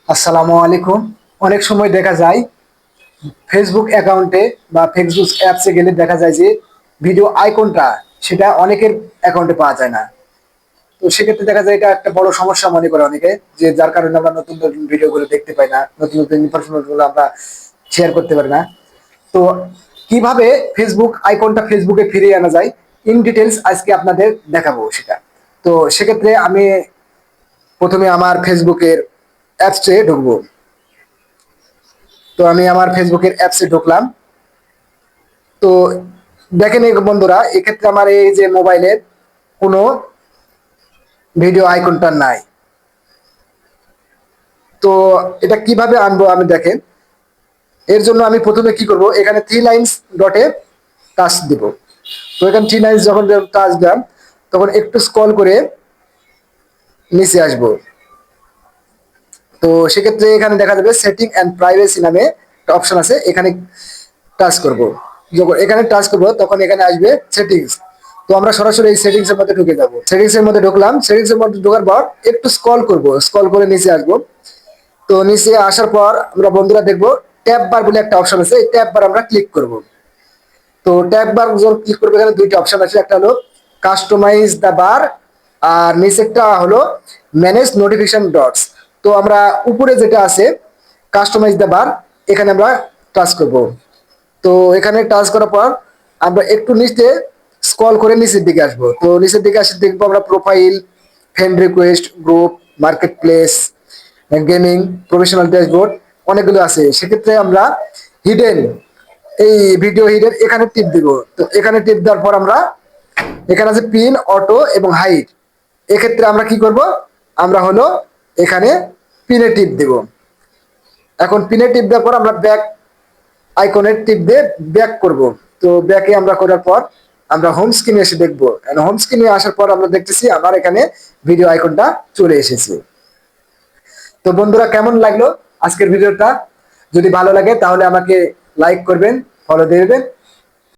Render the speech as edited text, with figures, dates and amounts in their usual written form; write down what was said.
আসসালামু আলাইকুম। অনেক সময় দেখা যায় ফেসবুক অ্যাকাউন্টে বা ফেসবুক অ্যাপসে গেলে দেখা যায় যে ভিডিও আইকনটা সেটা অনেকের অ্যাকাউন্টে পাওয়া যায় না। তো সেক্ষেত্রে দেখা যায় এটা একটা বড় সমস্যা মনে করে অনেকে, যে যার কারণে আমরা নতুন নতুন ভিডিওগুলো দেখতে পাই না, নতুন নতুন ইনফরমেশনগুলো আমরা শেয়ার করতে পারি না। তো কিভাবে ফেসবুক আইকনটা ফেসবুকে ফিরিয়ে আনা যায় ইন ডিটেলস আজকে আপনাদের দেখাবো সেটা। তো সেক্ষেত্রে আমি প্রথমে আমার ফেসবুকের অ্যাপসে ঢুকবো। তো আমি আমার ফেসবুকের অ্যাপসে ঢুকলাম। তো দেখেন এই বন্ধুরা, এক্ষেত্রে আমার এই যে মোবাইলের কোনো ভিডিও আইকনটা নাই। তো এটা কিভাবে আনবো আমি দেখেন। এর জন্য আমি প্রথমে কি করব, এখানে থ্রি লাইন্স ডটে টাচ দিব। তো এখানে থ্রি লাইন্স যখন টাচ দিলাম তখন একটু স্ক্রল করে নিচে আসবো। তো সেক্ষেত্রে এখানে দেখা যাবে সেটিং অ্যান্ড প্রাইভেসি নামে একটা অপশন আছে, এখানে টাচ করব। যখন এখানে টাচ করব তখন এখানে আসবে সেটিংস। তো আমরা সরাসরি এই সেটিংস এর মধ্যে ঢুকে যাব। সেটিংস এর মধ্যে ঢুকলাম, সেটিংস এর মধ্যে ঢোকার পর একটু স্ক্রল করব, স্ক্রল করে নিচে আসবো। তো নিচে আসার পর আমরা বন্ধুরা দেখবো ট্যাব বার বলে একটা অপশন আছে, এই ট্যাব বার আমরা ক্লিক করব। তো ট্যাব বার যখন ক্লিক করবো এখানে দুইটা অপশন আছে, একটা হলো কাস্টমাইজ দা বার আর নিচেরটা হলো ম্যানেজ নোটিফিকেশন ডটস। তো আমরা উপরে যেটা আছে কাস্টমাইজ দা বার, এখানে আমরা টাচ করব। তো এখানে টাচ করার পর আমরা একটু নিচে স্ক্রল করে নিচের দিকে আসবো। তো নিচের দিকে আসে দেখবো আমরা profile, friend request, group, market place, gaming, professional dashboard, অনেকগুলো আছে। সেক্ষেত্রে আমরা হিডেন, এই ভিডিও হিডেন এখানে টিপ দিব। তো এখানে টিপ দেওয়ার পর আমরা এখানে আছে পিন, অটো এবং হাইড। এক্ষেত্রে আমরা কি করব, আমরা হলো এখানে পিনে টিপ দিব। এখন পিনে টিপ দেওয়ার পর আমরা ব্যাক আইকনের টিপ দিয়ে ব্যাক করব। তো ব্যাকে আমরা করার পর আমরা হোম স্ক্রিনে এসে দেখবো। হোম স্ক্রিনে আসার পর আমরা দেখতেছি আমার এখানে ভিডিও আইকনটা চলে এসেছে। তো বন্ধুরা, কেমন লাগলো আজকের ভিডিওটা? যদি ভালো লাগে তাহলে আমাকে লাইক করবেন, ফলো দিয়ে দেবেন।